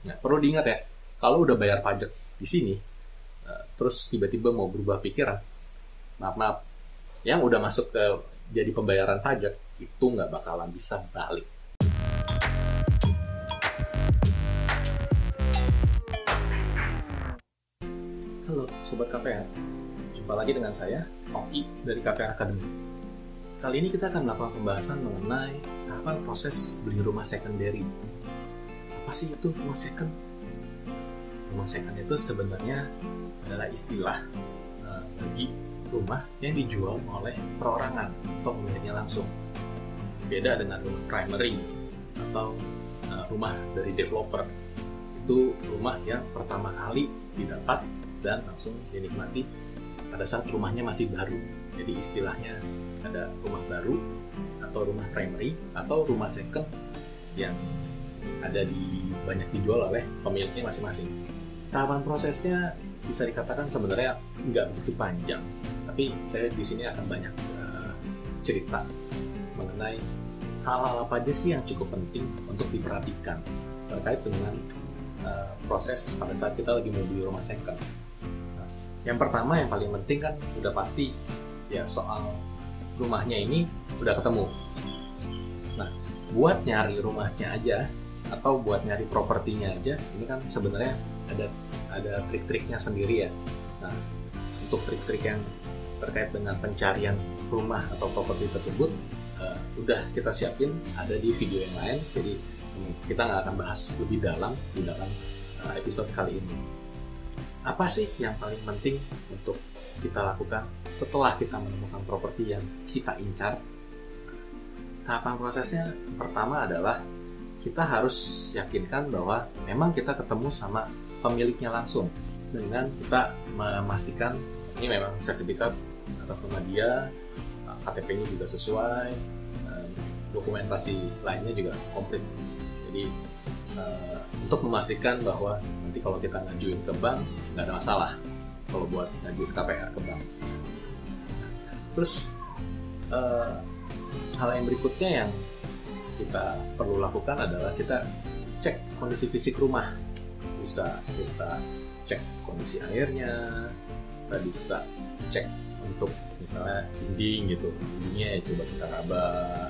Nah, perlu diingat ya, kalau udah bayar pajak di sini, terus tiba-tiba mau berubah pikiran, maaf, yang udah masuk ke jadi pembayaran pajak, itu nggak bakalan bisa balik. Halo Sobat KPR, jumpa lagi dengan saya, Oki dari KPR Academy. Kali ini kita akan melakukan pembahasan mengenai tahapan proses beli rumah secondary. Apa sih itu rumah second? Rumah second itu sebenarnya adalah istilah bagi rumah yang dijual oleh perorangan atau pemiliknya langsung. Beda dengan rumah primary atau rumah dari developer. Itu rumah yang pertama kali didapat dan langsung dinikmati pada saat rumahnya masih baru. Jadi istilahnya ada rumah baru atau rumah primary atau rumah second yang ada banyak dijual oleh pemiliknya masing-masing. Tahapan prosesnya bisa dikatakan sebenarnya nggak begitu panjang, tapi saya di sini akan banyak cerita mengenai hal-hal apa aja sih yang cukup penting untuk diperhatikan terkait dengan proses pada saat kita lagi mau beli rumah second. Yang pertama, yang paling penting kan udah pasti ya soal rumahnya ini udah ketemu. Nah, buat nyari rumahnya aja atau buat nyari propertinya aja, ini kan sebenarnya ada trik-triknya sendiri ya. Nah, untuk trik-trik yang terkait dengan pencarian rumah atau properti tersebut udah kita siapin ada di video yang lain. Jadi kita nggak akan bahas lebih dalam di dalam episode kali ini. Apa sih yang paling penting untuk kita lakukan setelah kita menemukan properti yang kita incar? Tahapan prosesnya pertama adalah kita harus yakinkan bahwa memang kita ketemu sama pemiliknya langsung, dengan kita memastikan ini memang sertifikat atas nama dia, KTP-nya juga sesuai, dokumentasi lainnya juga komplit. Jadi untuk memastikan bahwa nanti kalau kita ngajuin ke bank nggak ada masalah kalau buat ngajuin KPR ke bank. Terus hal yang berikutnya yang kita perlu lakukan adalah kita cek kondisi fisik rumah. Bisa kita cek kondisi airnya, kita bisa cek untuk misalnya dinding gitu, dindingnya ya coba kita raba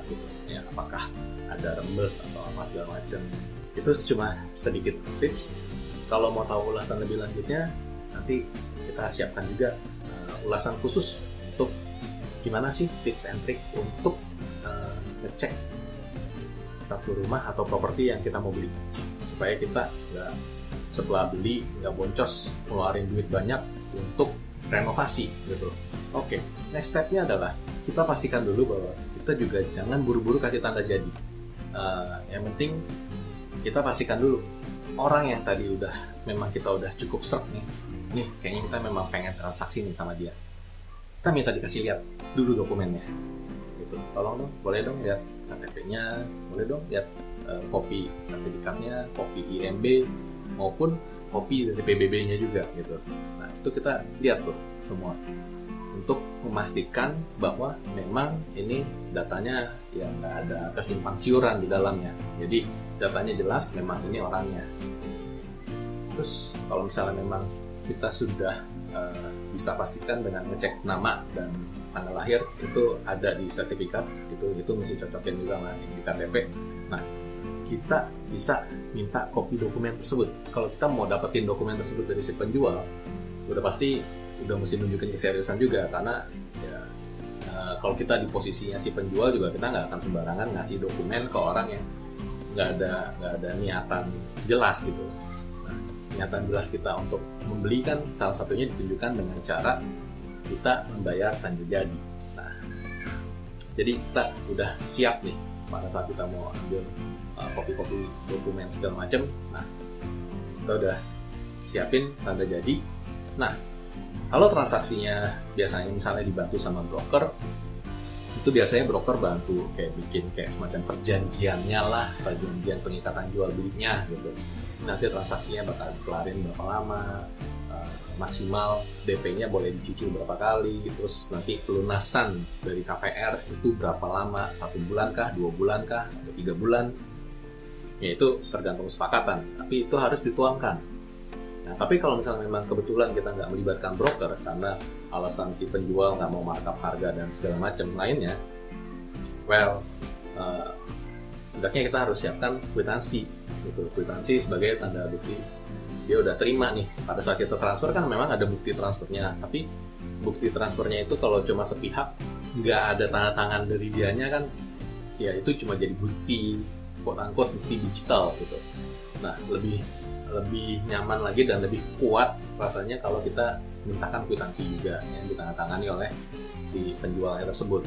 gitu ya, apakah ada rembes atau apa segala macam. Itu cuma sedikit tips. Kalau mau tahu ulasan lebih lanjutnya, nanti kita siapkan juga ulasan khusus untuk gimana sih tips and trick untuk ngecek satu rumah atau properti yang kita mau beli, supaya kita nggak setelah beli nggak boncos ngeluarin duit banyak untuk renovasi gitu. Oke, next stepnya adalah kita pastikan dulu bahwa kita juga jangan buru-buru kasih tanda jadi. Yang penting kita pastikan dulu orang yang tadi memang kita udah cukup serk nih kayaknya kita memang pengen transaksi nih sama dia, kita minta dikasih lihat dulu dokumennya gitu. Tolong dong, boleh dong lihat KTP-nya, boleh dong lihat kopi sertifikatnya, kopi IMB maupun kopi dari PBB-nya juga gitu. Nah, itu kita lihat tuh semua untuk memastikan bahwa memang ini datanya ya nggak ada kesimpang siuran di dalamnya. Jadi datanya jelas, memang ini orangnya. Terus kalau misalnya memang kita sudah bisa pastikan dengan ngecek nama dan tanggal lahir itu ada di sertifikat, itu mesti cocokin juga sama yang di KTP. Nah, kita bisa minta kopi dokumen tersebut. Kalau kita mau dapetin dokumen tersebut dari si penjual, udah pasti udah mesti nunjukin keseriusan juga, karena ya, kalau kita di posisinya si penjual juga kita nggak akan sembarangan ngasih dokumen ke orang yang nggak ada niatan jelas gitu. Nah, niatan jelas kita untuk membeli kan salah satunya ditunjukkan dengan cara kita membayar tanda jadi. Nah, jadi kita udah siap nih pada saat kita mau ambil kopi-kopi dokumen segala macam. Nah, kita udah siapin tanda jadi. Nah, kalau transaksinya biasanya misalnya dibantu sama broker, itu biasanya broker bantu kayak bikin kayak semacam perjanjiannya lah, perjanjian pengikatan jual belinya gitu. Nanti transaksinya bakal dikelarin berapa lama, maksimal DP-nya boleh dicicil berapa kali, terus nanti pelunasan dari KPR itu berapa lama, 1 bulan kah, 2 bulan kah, atau 3 bulan. ya itu tergantung kesepakatan, tapi itu harus dituangkan. Nah, tapi kalau misalnya memang kebetulan kita nggak melibatkan broker karena alasan si penjual nggak mau markup harga dan segala macam lainnya, well, setidaknya kita harus siapkan kwitansi, gitu. Kwitansi sebagai tanda bukti dia udah terima nih. Pada saat kita transfer kan memang ada bukti transfernya, tapi bukti transfernya itu kalau cuma sepihak, nggak ada tanda tangan dari dianya kan, ya itu cuma jadi bukti, quote-unquote bukti digital gitu. Nah, lebih nyaman lagi dan lebih kuat rasanya kalau kita mintakan kwitansi juga yang ditandatangani oleh si penjualnya tersebut.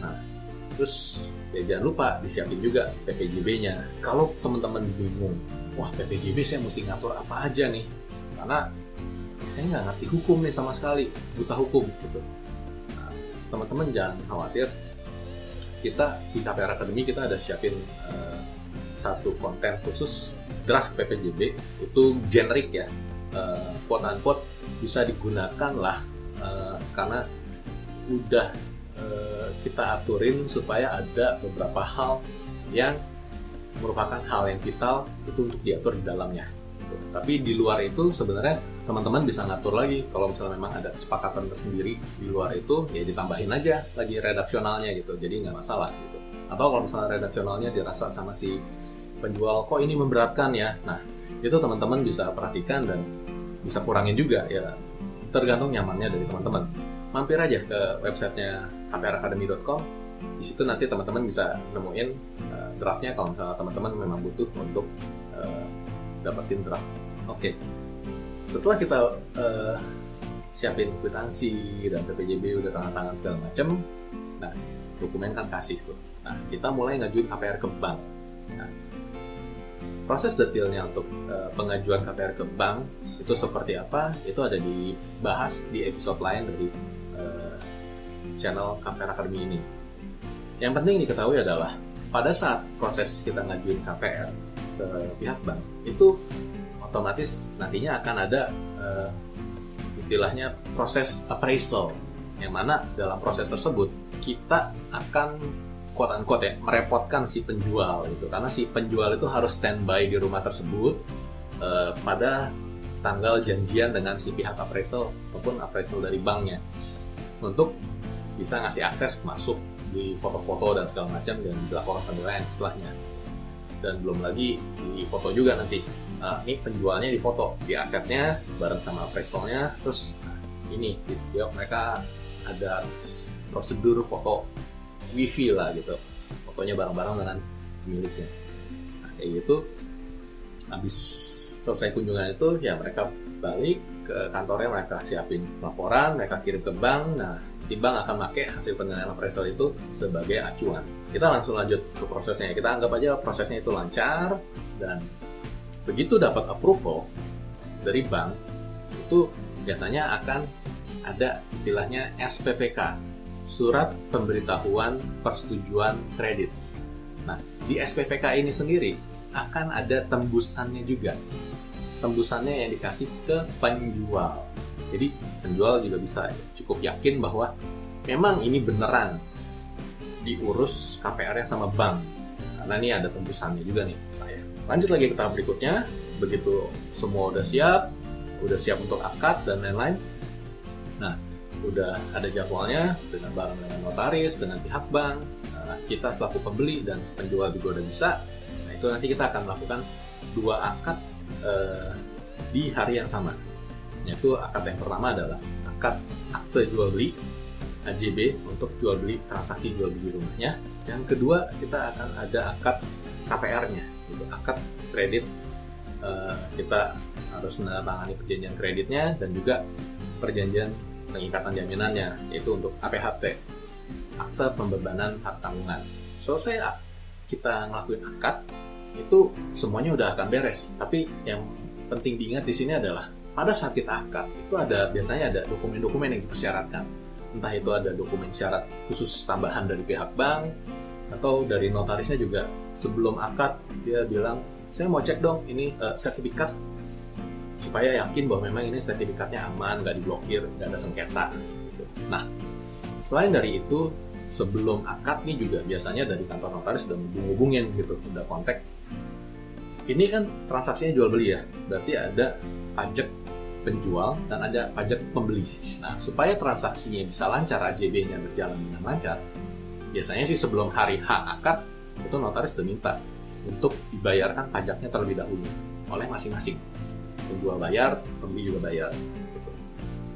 Nah, terus ya jangan lupa disiapin juga PPJB-nya. Kalau teman-teman bingung, wah PPJB saya mesti ngatur apa aja nih? Karena saya nggak ngerti hukum nih sama sekali, buta hukum gitu. Nah, teman-teman jangan khawatir. Kita di KPR Academy kita ada siapin satu konten khusus draft PPJB, itu generik ya, quote unquote bisa digunakan lah, karena udah kita aturin supaya ada beberapa hal yang merupakan hal yang vital itu untuk diatur di dalamnya. Tapi di luar itu sebenarnya teman-teman bisa ngatur lagi. Kalau misalnya memang ada kesepakatan tersendiri di luar itu, ya ditambahin aja lagi redaksionalnya gitu, jadi nggak masalah gitu. Atau kalau misalnya redaksionalnya dirasa sama si penjual kok ini memberatkan ya, nah itu teman-teman bisa perhatikan dan bisa kurangin juga ya, tergantung nyamannya dari teman-teman. Mampir aja ke websitenya kpracademy.com. Di situ nanti teman-teman bisa nemuin draftnya kalau misalnya teman-teman memang butuh untuk dapetin draft. Oke. Setelah kita siapin kwitansi dan PPJB udah tanda tangan segala macam, nah dokumen kan kasih tuh. Nah kita mulai ngajuin KPR ke bank. Nah, proses detailnya untuk pengajuan KPR ke bank itu seperti apa, itu ada dibahas di episode lain dari channel KPR Academy ini. Yang penting diketahui adalah pada saat proses kita ngajuin KPR ke pihak bank, itu otomatis nantinya akan ada istilahnya proses appraisal, yang mana dalam proses tersebut kita akan quote-unquote ya, merepotkan si penjual itu, karena si penjual itu harus standby di rumah tersebut pada tanggal janjian dengan si pihak appraisal ataupun appraisal dari banknya untuk bisa ngasih akses masuk di foto-foto dan segala macam dan dilakukan penilaian setelahnya. Dan belum lagi di foto juga nanti, ini penjualnya di foto di asetnya bareng sama appraisalnya, terus ini ya mereka ada prosedur foto wifi lah gitu, fotonya bareng-bareng dengan pemiliknya. Nah, kayak gitu, habis selesai kunjungan itu ya mereka balik ke kantornya, mereka siapin laporan, mereka kirim ke bank. Nah di bank akan pakai hasil penilaian appraisal itu sebagai acuan. Kita langsung lanjut ke prosesnya. Kita anggap aja prosesnya itu lancar, dan begitu dapat approval dari bank itu biasanya akan ada istilahnya SPPK, Surat Pemberitahuan Persetujuan Kredit. Nah, di SPPK ini sendiri akan ada tembusannya juga. Tembusannya yang dikasih ke penjual. Jadi penjual juga bisa cukup yakin bahwa memang ini beneran diurus KPR-nya sama bank. Karena ini ada tembusannya juga nih saya. Lanjut lagi ke tahap berikutnya. Begitu semua udah siap untuk akad dan lain-lain. Nah, udah ada jadwalnya dengan bareng dengan notaris, dengan pihak bank, kita selaku pembeli dan penjual juga udah bisa. Nah, itu nanti kita akan melakukan 2 akad di hari yang sama. Yaitu akad yang pertama adalah akad akte jual beli AJB untuk jual beli transaksi jual beli rumahnya. Yang kedua kita akan ada akad KPR-nya, itu akad kredit. Kita harus menandatangani perjanjian kreditnya dan juga perjanjian pengikatan jaminannya, yaitu untuk APHT, akte pembebanan hak tanggungan. Selesai kita ngelakuin akad, itu semuanya udah akan beres. Tapi yang penting diingat di sini adalah pada saat kita akad itu biasanya ada dokumen-dokumen yang dipersyaratkan. Entah itu ada dokumen syarat khusus tambahan dari pihak bank atau dari notarisnya juga. Sebelum akad dia bilang, saya mau cek dong ini sertifikat supaya yakin bahwa memang ini sertifikatnya aman, nggak diblokir, nggak ada sengketa gitu. Nah, selain dari itu sebelum akad nih juga biasanya dari kantor notaris sudah menghubungin gitu, udah kontak ini kan transaksinya jual beli ya, berarti ada pajak penjual dan ada pajak pembeli. Nah, supaya transaksinya bisa lancar, AJB-nya berjalan dengan lancar, biasanya sih sebelum hari H akad, itu notaris udah minta untuk dibayarkan pajaknya terlebih dahulu oleh masing-masing. Penjual bayar, pembeli juga bayar.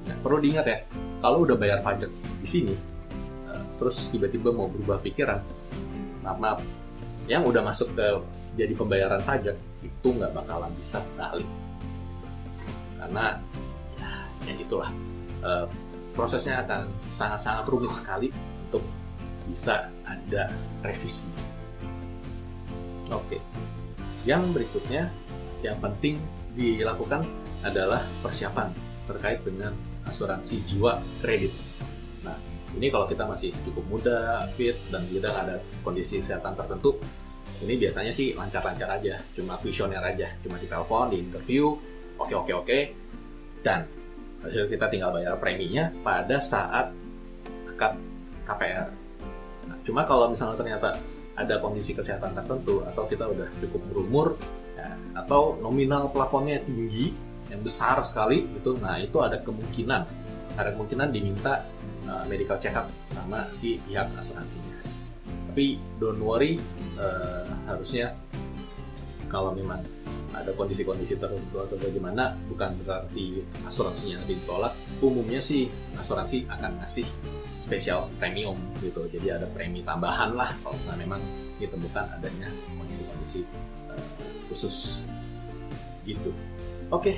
Nah, perlu diingat ya, kalau udah bayar pajak di sini, terus tiba-tiba mau berubah pikiran, maaf, yang udah masuk ke jadi pembayaran pajak itu nggak bakalan bisa balik, karena ya itulah, prosesnya akan sangat-sangat rumit sekali untuk bisa ada revisi. Oke, yang berikutnya yang penting dilakukan adalah persiapan terkait dengan asuransi jiwa kredit. Nah, ini kalau kita masih cukup muda, fit, dan tidak ada kondisi kesehatan tertentu, ini biasanya sih lancar-lancar aja, cuma kuesioner aja, cuma ditelepon, di interview, oke, dan kita tinggal bayar preminya pada saat akad KPR. Nah, cuma kalau misalnya ternyata ada kondisi kesehatan tertentu, atau kita udah cukup berumur, ya, atau nominal plafonnya tinggi, yang besar sekali, gitu, nah itu ada kemungkinan diminta medical check up sama si pihak asuransinya. Tapi don't worry, harusnya kalau memang ada kondisi-kondisi tertentu atau bagaimana, bukan berarti asuransinya ditolak. Umumnya sih asuransi akan ngasih spesial premium gitu, jadi ada premi tambahan lah kalau misalnya memang ditemukan adanya kondisi-kondisi khusus gitu. Oke,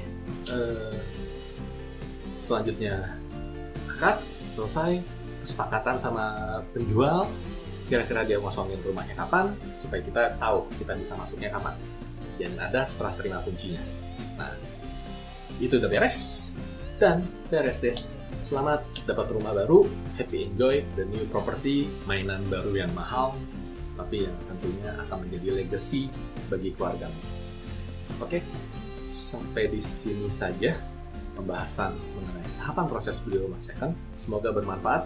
selanjutnya akad selesai, kesepakatan sama penjual, kira-kira dia ngosongin rumahnya kapan, supaya kita tahu kita bisa masuknya kapan, dan ada serah terima kuncinya. Nah, itu udah beres, dan beres deh. Selamat dapat rumah baru, happy enjoy the new property, mainan baru yang mahal, tapi yang tentunya akan menjadi legacy bagi keluargamu. Oke, sampai di sini saja pembahasan mengenai tahapan proses beli rumah second. Semoga bermanfaat.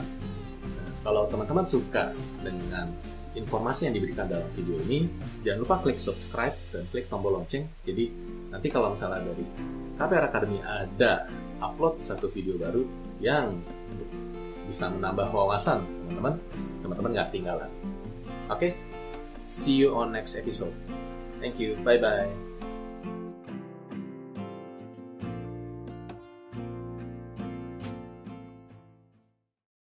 Nah, kalau teman-teman suka dengan informasi yang diberikan dalam video ini, jangan lupa klik subscribe dan klik tombol lonceng. Jadi nanti kalau misalnya dari KPR Academy ada upload satu video baru yang bisa menambah wawasan teman-teman nggak ketinggalan. Oke, see you on next episode. Thank you, bye-bye.